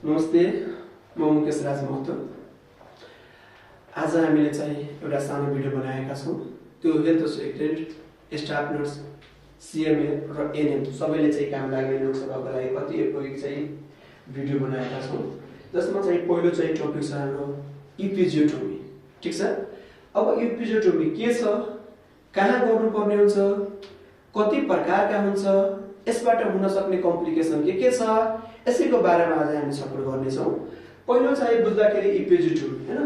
नमस्ते, म मुकेश राज महतो। आज हामीले चाहिँ एउटा सानो भिडियो बनाएका छौँ। त्यो health secretary, staff nurse, CMA र एनएम सबैले चाहिँ काम लाग्ने लोकसभाको लागि कति उपयोगी चाहिँ भिडियो बनाएका छौँ। जसमा चाहिँ पहिलो चाहिँ टपिक छ हाम्रो इपिजियोटोमी। ठीक छ। अब इपिजियोटोमी के छ, कहाँ गर्नुपर्ने हुन्छ, कति प्रकारका हुन्छ, यसबाट हुन सक्ने कम्प्लिकेसन के छ, यसैको बारेमा आज हामी छलफल गर्नेछौँ। पहिलो चाहिँ बुझ्दाखेरि इपिजियोटोमी हैन,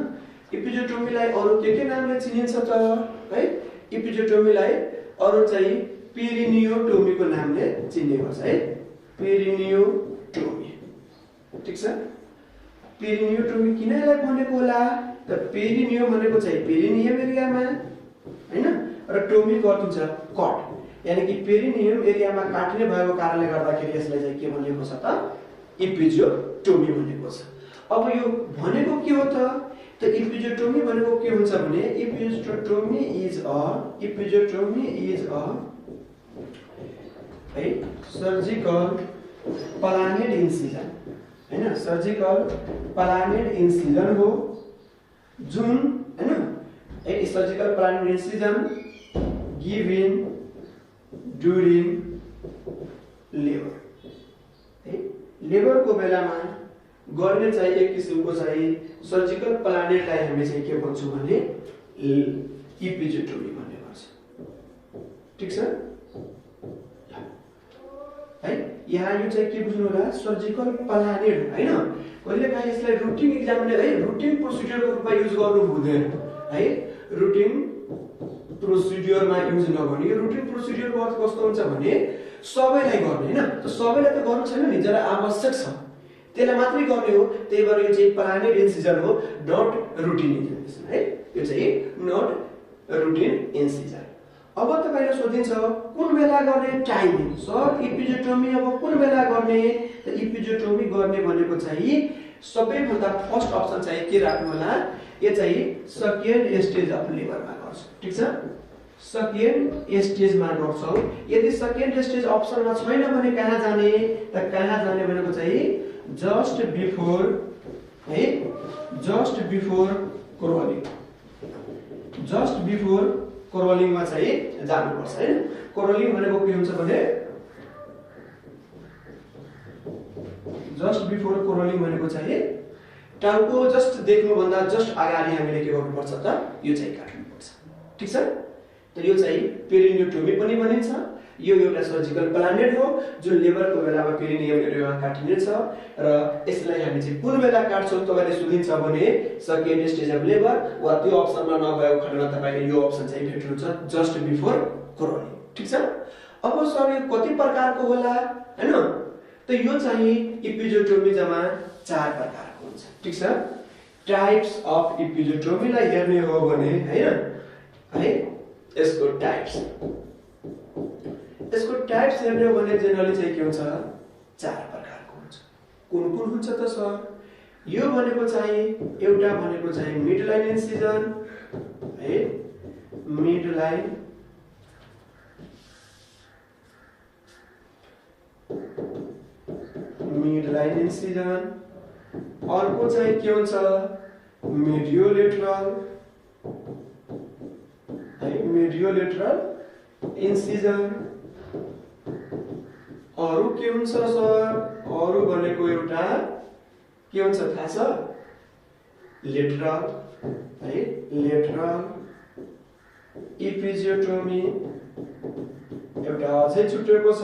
इपिजियोटोमीलाई अरु के नामले चिनिन्छ त है। इपिजियोटोमीलाई अरु चाहिँ पेरिनियोटोमीको नामले चिन्ने गर्छ है, पेरिनियोटोमी। ठीक छ। पेरिनियोटोमी किन यसलाई भनेको होला त, पेरिनियो भनेको चाहिँ पेरिनियम एरियामा हैन, र टोमी अर्थ हुन्छ कट, यानी कि पेरिनियम एरियामा काट्ने भएको कारणले गर्दाखेरि यसलाई चाहिँ के भनेको छ त, इपिजियोटोमी भनेको छ। अब यो भनेको के हो त इपिजियोटोमी भनेको के हुन्छ भने इपिजियोटोमी इज अ है सर्जिकल प्लानेड इन्सिजन हैन, सर्जिकल प्लानेड इन्सिजन हो जुन हैन, a surgical planned incision given during labour है। लेबर को बेलामा गर्ने चाहिँ एक किसिमको चाहिँ सर्जिकल प्लानेडलाई हामी चाहिँ के भन्छौँ भने इपिजियोटोमी भन्ने गर्छ। ठीक छ है। यहाँ यो चाहिँ के बुझ्नु होला, सर्जिकल प्लानेड हैन। कहिलेकाहीँ यसलाई रुटिन एक्जामिनेसन है, रुटिन प्रोसिड्युरको रूपमा युज गर्नु हुँदैन है, रुटिन प्रोसिड्युरमा युज नगर्ने। यो रुटिन प्रोसिड्युरको अर्थ कस्तो हुन्छ भने सबैलाई गर्ने हैन, त सबैलाई त गर्नु छैन नि, जरा आवश्यक छ त्यसलाई मात्रै गर्ने हो। त्यही भएर यो चाहिँ प्लानेड इन्सिजन हो, नट रुटिन इन्सिजन है। यो चाहिँ नट रुटिन इन्सिजन। अब तपाईले सोधिन्छ कुन बेला गर्ने, टाइमिङ। सर इपिजियोटोमी अब कुन बेला गर्ने त इपिजियोटोमी गर्ने भनेको चाहिँ सबैभन्दा फर्स्ट अप्सन चाहिँ के राख्नु होला, यो चाहिँ सेकेन्ड स्टेज अफ लेबरमा गर्छ। ठीक छ, सेकेन्ड स्टेजमा गर्छौ। यदि सेकेन्ड स्टेज अप्सनमा छैन भने कहाँ जाने त, कहाँ जाने भनेको चाहिँ जस्ट बिफोर है, जस्ट बिफोर क्रोलिङ, जस्ट बिफोर क्रोलिङमा चाहिँ जानुपर्छ हैन। क्रोलिङ भनेको के हुन्छ भने जस्ट बिफोर क्रोलिङ भनेको चाहिँ टाउको जस्ट देख्नुभन्दा जस्ट अगाडि हामीले के गर्नुपर्छ त, यो चाहिँ काट्नुपर्छ। ठीक छ। त यो चाहिँ पेरिनियोटोमी पनि भनिन्छ। यो एउटा सर्जिकल प्लानेड हो जुन लेबरको बेलामा पेरिनियम एरियामा काटिनेछ, र यसलाई हामी चाहिँ कुन बेला काट्छौँ तपाईले सोधिन्छ भने सेकेन्ड स्टेज अफ लेबर, वा त्यो अप्सनमा नभएको खण्डमा तपाईले यो अप्सन चाहिँ भेट्नुहुन्छ जस्ट बिफोर क्रोलिङ। ठीक छ। अब सर यो कति प्रकारको होला हैन, त यो चाहिँ इपिजियोटोमी जम्मा 4 प्रकारको हुन्छ। ठीक छ। टाइप्स अफ इपिजियोटोमीलाई हेर्ने हो भने हैन है, यसको टाइप्स हेर्ने हो भने जेनरली चाहिँ के हुन्छ, 4 प्रकारको हुन्छ। कुन कुन हुन्छ त सर, यो भनेको चाहिँ एउटा भनेको चाहिँ मिडलाइन इन्सिजन है, मिडलाइन इन्सिजन। अर्को चाहिँ के हुन्छ, मेडियोलेटरल है, मेडियोलेटरल इन्सिजन। अरु के हुन्छ सर, अरु भनेको एउटा के हुन्छ थाहा छ, लेटरल है, लेटरल इपिजियोटोमी। एउटा अझै छुटेको छ,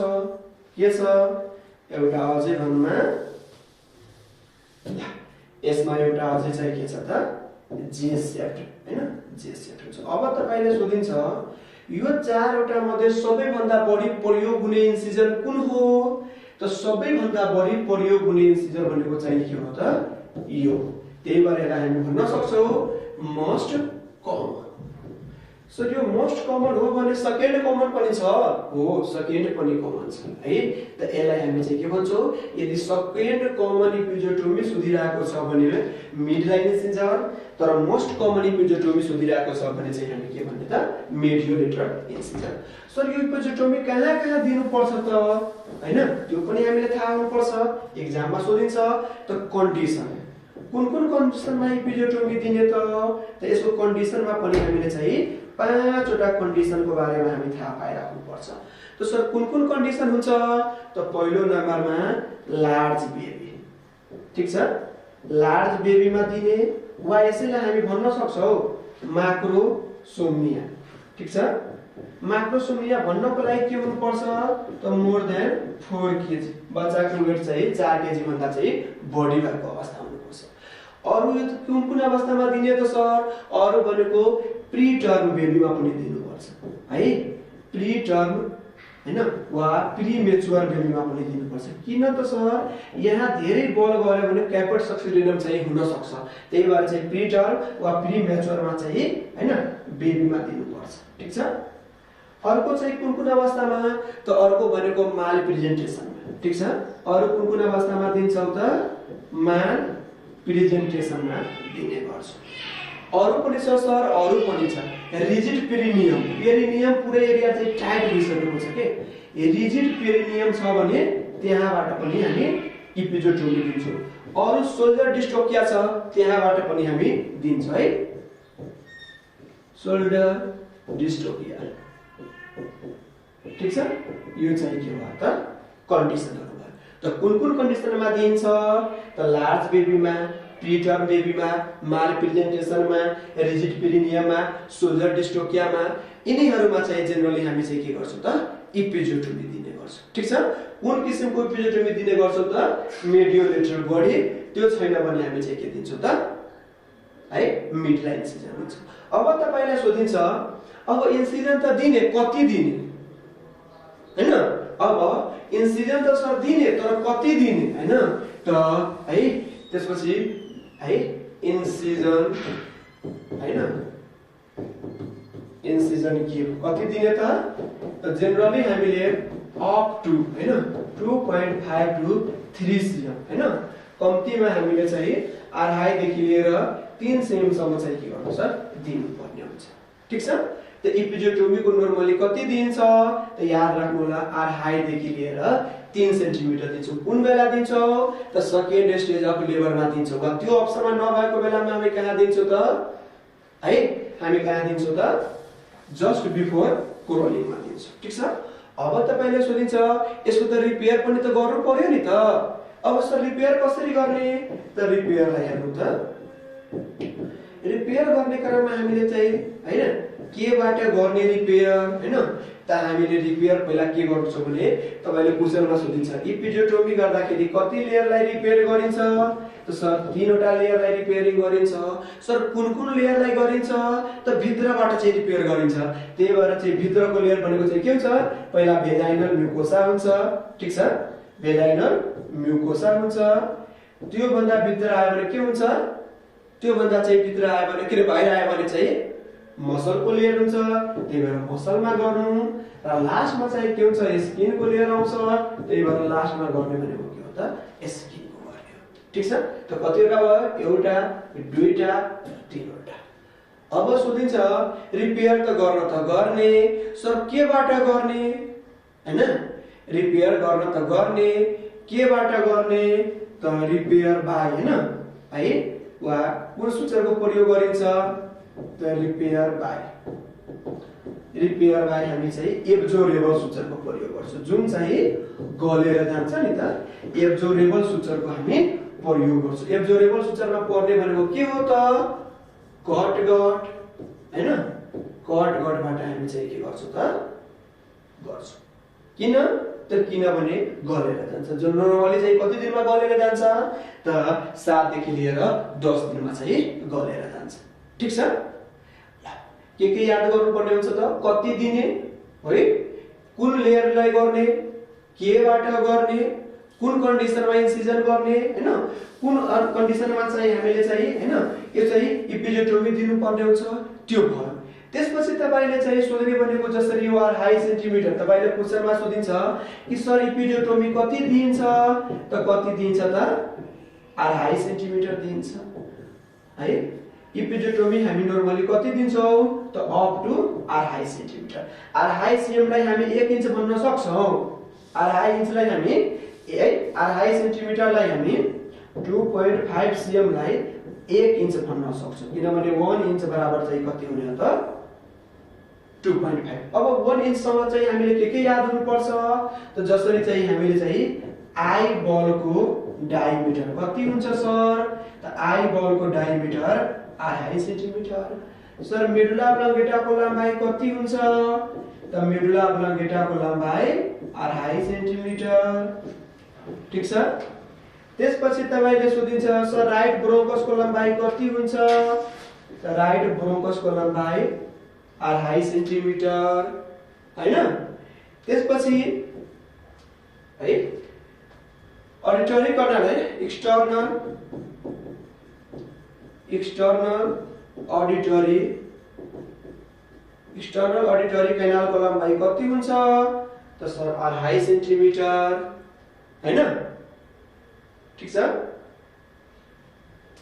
के छ, एउटा अझै भन्नुमा यसमा एउटा अझै चाहिँ के छ त, जे सेप्ट हैन, जे सेप्ट हुन्छ। अब तपाईले सोधिन्छ यो 4 वटा मध्ये सबैभन्दा बढी प्रयोग हुने इन्सिजन कुन हो त, सबैभन्दा बढी प्रयोग हुने इन्सिजन भनेको चाहिँ के हो त, यो। त्यही भएर हामी भन्न सक्छौं मोस्ट कमन। सो यो मोस्ट कमन हो भने सेकेन्ड कमन पनि छ हो, सेकेन्ड पनि कमन छ है। त यसलाई हामी चाहिँ के भन्छौँ, यदि सेकेन्ड कमन इपिजोटोमी सोधिरहेको छ भने मिड लाइन इन्सिजन, तर मोस्ट कमन इपिजोटोमी सोधिरहेको छ भने चाहिँ हामी के भन्ने त मेडियोलेटरल इन्सिजन। सर यो इपिजोटोमी कहाँ कहाँ दिनुपर्छ त हैन, त्यो पनि हामीले थाहा हुनुपर्छ, एक्जाममा सोधिन्छ। त कन्डिसन, कुन कुन कन्डिसनमा इपिजोटोमी दिने त यसको कन्डिसनमा पनि हामीले चाहिँ 5 वटा कन्डिसनको बारेमा हामी थाहा पाइराख्नुपर्छ। त सर कुन कुन कन्डिसन हुन्छ त पहिलो नम्बरमा लार्ज बेबी, ठीक छ, लार्ज बेबीमा दिने वा यसैलाई हामी भन्न सक्छौ माक्रोसोमिया, ठीक छ। माक्रोसोमिया भन्नको लागि के हुनुपर्छ त मोर देन 4 केजी, बच्चाको वेट चाहिँ 4 केजी भन्दा चाहिँ बढी भएको अवस्था हुनुपर्छ। अरु यो कुन कुन अवस्थामा दिने त सर, अरु भनेको प्री टर्म बेबीमा पनि दिनुपर्छ है, प्री टर्म हैन वा प्री मेच्योर बेबीमा पनि दिनुपर्छ। किन त सर, यहाँ धेरै बल गयो भने क्यापेट सक्सिडेनम चाहिँ हुन सक्छ, त्यही भएर चाहिँ प्री टर्म वा प्री मेच्योरमा चाहिँ हैन बेबीमा दिनुपर्छ, ठीक छ। अर्को चाहिँ कुन कुन अवस्थामा त, अर्को भनेको माल प्रेजेन्टेसनमा, ठीक छ। अरु कुन कुन अवस्थामा दिन्छौ त माल प्रेजेन्टेसनमा दिने गर्छ। अरु पनि छ सर, अरु पनि छ रिजिड पेरिनियम, पेरिनियम पुरै एरिया चाहिँ टाइट भइसकेको छ के, रिजिड पेरिनियम छ भने त्यहाँबाट पनि हामी इपिजोटोमी दिन्छौँ। अरु शोल्डर डिस्टोकिया छ त्यहाँबाट पनि हामी दिन्छ है, शोल्डर डिस्टोकिया, ठीक छ। यो चाहिँ के भयो त कन्डिसनहरु भयो। त कुन कुन कन्डिसनमा दिन्छ त लार्ज बेबीमा, प्रीटर्म बेबीमा, माल प्रेजेन्टेसनमा, रिजिड पेरिनियममा, शोल्डर डिस्टोकियामा, यिनीहरुमा चाहिँ जेनरली हामी चाहिँ के गर्छौं त इपिजोटोमी दिने गर्छौं, ठीक छ। कुन किसिमको इपिजोटोमी दिने गर्छौं त मेडियोलेटरल बडी, त्यो छैन भने हामी चाहिँ के दिन्छौं त है मिड लाइन इन्सिजन हुन्छ। अब तपाईलाई सोधिन्छ अब इन्सिजन त दिने कति दिने हैन, अब इन्सिजन त सर दिने तर कति दिने हैन त है, त्यसपछि है इन्सिजन हैन, इन्सिजन के कति दिने त जेनरली हामीले अप टु हैन 2.5 टु 3 cm हैन, कम्तीमा हामीले चाहिँ 2.5 देखि लिएर 3 cm सम्म चाहिँ के गर्नु सर दिनु पर्ने हुन्छ, ठीक छ। त इपिजोटोमीको नर्मली कति दिन्छ त याद राख्नु होला, 2.5 देखि लिएर 3 सेन्टिमिटर दिन्छौं। कुन बेला दिन्छौं त सेकेन्ड स्टेज अफ लेबरमा दिन्छौं, वा त्यो अप्सनमा नभएको बेलामा हामी कहाँ दिन्छौं त है, हामी कहाँ दिन्छौं त जस्ट बिफोर क्रोलिङमा दिन्छौं, ठीक छ। अब तपाईले सोधिन्छ यसको त रिपेयर पनि त गर्नु पर्यो नि त, अब सर रिपेयर कसरी गर्ने त रिपेयरलाई हेर्नु त, रिपेयर गर्ने क्रममा हामीले चाहिँ हैन केबाट गर्ने रिपेयर हैन त हामीले रिपेयर पहिला के गर्छौं भने तपाईले क्वेशनमा सोधिन्छ इपिजोटोमी गर्दाखेरि कति लेयरलाई रिपेयर गरिन्छ त सर 3 वटा लेयरलाई रिपेयरिङ गरिन्छ। सर कुन कुन लेयरलाई गरिन्छ त भित्रबाट चाहिँ रिपेयर गरिन्छ, त्यही भएर चाहिँ भित्रको लेयर भनेको चाहिँ के हुन्छ पहिला भेजाइनल म्युकोसा हुन्छ, ठीक छ, भेजाइनल म्युकोसा हुन्छ, त्यो भन्दा भित्र आयो भने के हुन्छ, त्यो भन्दा चाहिँ भित्र आयो भने के बाहिर आयो भने चाहिँ मसलको लेयर हुन्छ, त्यही भएर मसलमा गर्नु, र लास्टमा चाहिँ के हुन्छ स्किनको लेयर आउँछ, त्यही भएर लास्टमा गर्ने भनेको के हो त स्किनको गर्ने हो, ठीक छ। त कतिवटा भयो एउटा दुईटा तीनवटा। अब सोधिन्छ रिपेयर त गर्ने सर केबाट गर्ने हैन, रिपेयर गर्न त गर्ने केबाट गर्ने त रिपेयर बाइ हैन है, वा कुन सूत्रको प्रयोग गरिन्छ त रिपेयर बाइ, रिपेयर बाइ हामी चाहिँ एब्जोरेबल सूत्रको प्रयोग गर्छौं, जुन चाहिँ गलेर जान्छ नि त एब्जोरेबल सूत्रको हामी प्रयोग गर्छौं। एब्जोरेबल सूत्रमा पर्ने भनेको के हो त कट गट हैन, कट गटबाट हामी चाहिँ के गर्छौं त गर्छौं, किन त किनभने गलेर जान्छ, जो नर्मली चाहिँ कति दिनमा गलेर जान्छ त 7 देखि लिएर 10 दिनमा चाहिँ गलेर जान्छ, ठीक छ। के याद गर्नुपर्ने हुन्छ त कति दिने है, कुन लेयरलाई गर्ने, केबाट गर्ने, कुन कन्डिसनमा इन्सिजन गर्ने हैन, कुन कन्डिसनमा चाहिँ हामीले चाहिँ हैन यो चाहिँ इपिजोटोमी दिनु पर्ने हुन्छ त्यो भयो। त्यसपछि तपाईले चाहिँ सोध्ने भनेको जसरी यो अढाई सेन्टिमिटर तपाईले क्वेशनमा सोधिन्छ कि सर इपिजोटोमी कति दिन्छ त कति दिन्छ त अढाई सेन्टिमिटर दिन्छ है। इपिजोटोमी हामी नर्मली कति दिन्छौं त अप टु अढाई सेन्टिमिटर। अढाई सेम लाई हामी 1 इन्च भन्न सक्छौं। अढाई इन्च लाई हामी अढाई सेन्टिमिटर लाई हामी 2.5 सीएम लाई 1 इन्च भन्न सक्छौं किनभने 1 इन्च बराबर चाहिँ कति हुने हो त 2.5। अब 1 इन्च सम्म चाहिँ हामीले के याद हुनुपर्छ त जसरी चाहिँ हामीले चाहिँ आई बलको डायमिटर कति हुन्छ सर त आई बलको डायमिटर अढाई सेन्टिमिटर। सर मेडुला अब्लाङ्गेटाको लम्बाइ कति हुन्छ त मेडुला अब्लाङ्गेटाको लम्बाइ अढाई सेन्टिमिटर। ठीक छ। त्यसपछि तपाईले सोधिन्छ सर राइट ब्रोङ्कसको लम्बाइ कति हुन्छ त राइट ब्रोङ्कसको लम्बाइ अढाई सेन्टिमिटर हैन। त्यसपछि है ऑडिटरी कर्नल है एक्सटर्नल ऑडिटरी कैनालको लम्बाइ कति हुन्छ त सर अढाई सेन्टिमिटर हैन। ठीक छ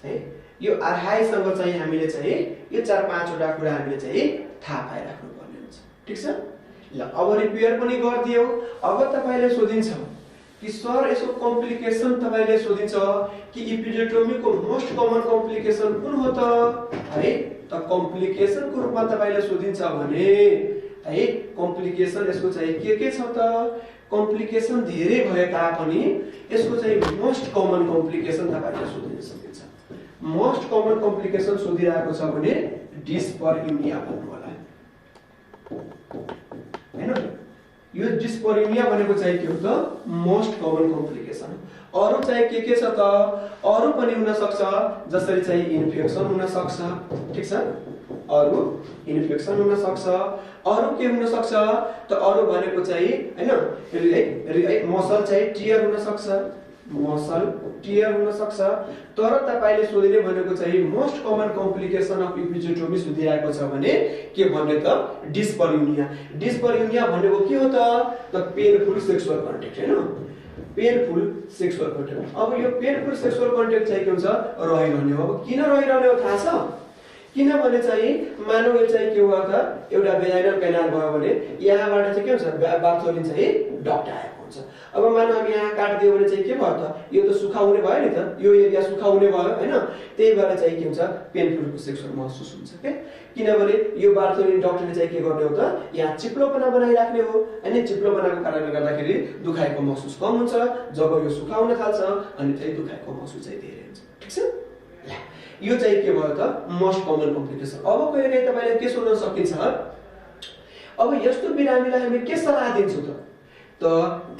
है। यो अढाई सँग चाहिँ हामीले चाहिँ यो 4-5 वटा कुरा हामीले चाहिँ थाहा पाइराख्नु पर्ने हुन्छ। ठीक छ। ल अब रिपेयर पनि गर्दियौ। अब तपाईले सोधिन्छ कि सर यसको कम्प्लिकेसन तपाईले सोधिन्छ कि इपिजोटोमीको मोस्ट कमन कम्प्लिकेसन कुन हो त है त कम्प्लिकेसन को रूपमा तपाईले सोधिन्छ भने है कम्प्लिकेसन यसको चाहिँ के छ त कम्प्लिकेसन धेरै भए तापनि यसको चाहिँ मोस्ट कमन कम्प्लिकेसन तपाईले सोधिन सकिन्छ। मोस्ट कमन कम्प्लिकेसन सोधिरहेको छ भने डिस्परयुनिया भन्नु होला हैन। यो डिस्परयुनिया भनेको चाहिँ के हो त मोस्ट कमन कम्प्लिकेसन। अरु चाहिँ के छ त अरु पनि हुन सक्छ जसरी चाहिँ इन्फेक्सन हुन सक्छ। ठीक छ। अरु इन्फेक्सन हुन सक्छ। अरु के हुन सक्छ त अरु भनेको चाहिँ हैन मसल चाहिँ टियर हुन सक्छ। मसल टियर हुन सक्छ। तर तपाईले सोधिने भनेको चाहिँ मोस्ट कमन कम्प्लिकेसन अफ इपिजोटोमी सोधिरहेको छ भने के भन्ने त डिस्परयुनिया। डिस्परयुनिया भनेको के हो त पेनफुल सेक्सुअल कन्ट्याक्ट हैन। Painful sexual contact. अब यो पेनफुल सेक्सुअल कन्ट्याक्ट चाहिँ के हुन्छ रहिरहने हो। अब किन रहिरहने हो थाहा छ किनभने चाहिँ मानव यो चाहिँ के हो त एउटा भेजाइनल कैनाल भयो भने यहाँबाट चाहिँ के हुन्छ बार्थोलिन चाहिँ डक्ट आएको हुन्छ। अब मानव हामी यहाँ काट्दियो भने चाहिँ के भयो त यो त सुखाउने भयो नि त यो एरिया सुखाउने भयो हैन। त्यही भएर चाहिँ के हुन्छ पेनफुल सेक्सुअल महसुस हुन्छ के किनभने यो बार्थोलिन डक्टरले चाहिँ के गर्ने हो त यहाँ चिप्लोपना बनाइराख्ने हो हैन। चिप्लोपनाको कारणले गर्दाखेरि दुखाइको महसुस कम हुन्छ। जब यो सुखाउन थाल्छ अनि चाहिँ दुखाइको महसुस चाहिँ धेरै हुन्छ। ठीक छ। यो चाहिँ के भयो त मोस्ट कमन कम्प्लिकेसन। अब कहिलेकाहीँ तपाईले के सोध्न सकिन्छ अब यस्तो बिरामीलाई हामी के सल्लाह दिन्छौँ त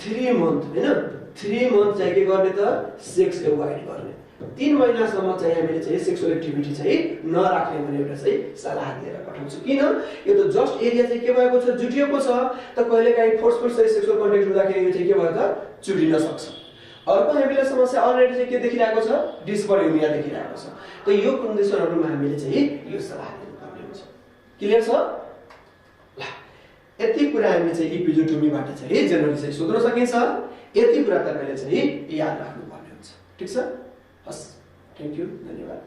3 मन्थ हैन 3 मन्थ चाहिँ के गर्ने त सेक्स एभोइड गर्ने। 3 महिनासम्म चाहिँ हामीले चाहिँ सेक्सुअल एक्टिभिटी चाहिँ नराख्ने भने एउटा चाहिँ सल्लाह दिएर पठाउँछु। किन यो त जस्ट एरिया चाहिँ के भएको छ जुटिएको छ त कहिलेकाहीँ फोर्सफुल सेक्सुअल कन्ट्याक्ट हुँदाखेरि यो चाहिँ के भयो त चुडिन सक्छ। अर्को हामीले समस्या अलरेडी चाहिँ के देखिरहेको छ डिस्परयुनिया देखिरहेको छ। त यो कन्डिसनहरुमा हामीले चाहिँ यो सल्लाह दिनुपर्ने हुन्छ। क्लियर छ। ल यति कुरा हामीले चाहिँ इपिजोटोमीबाट चाहिँ जनरली चाहिँ सोध्न सकिन्छ। यति कुरा तपाईले चाहिँ याद राख्नुपर्ने हुन्छ। ठीक छ। हस् थ्यांक यू धन्यवाद।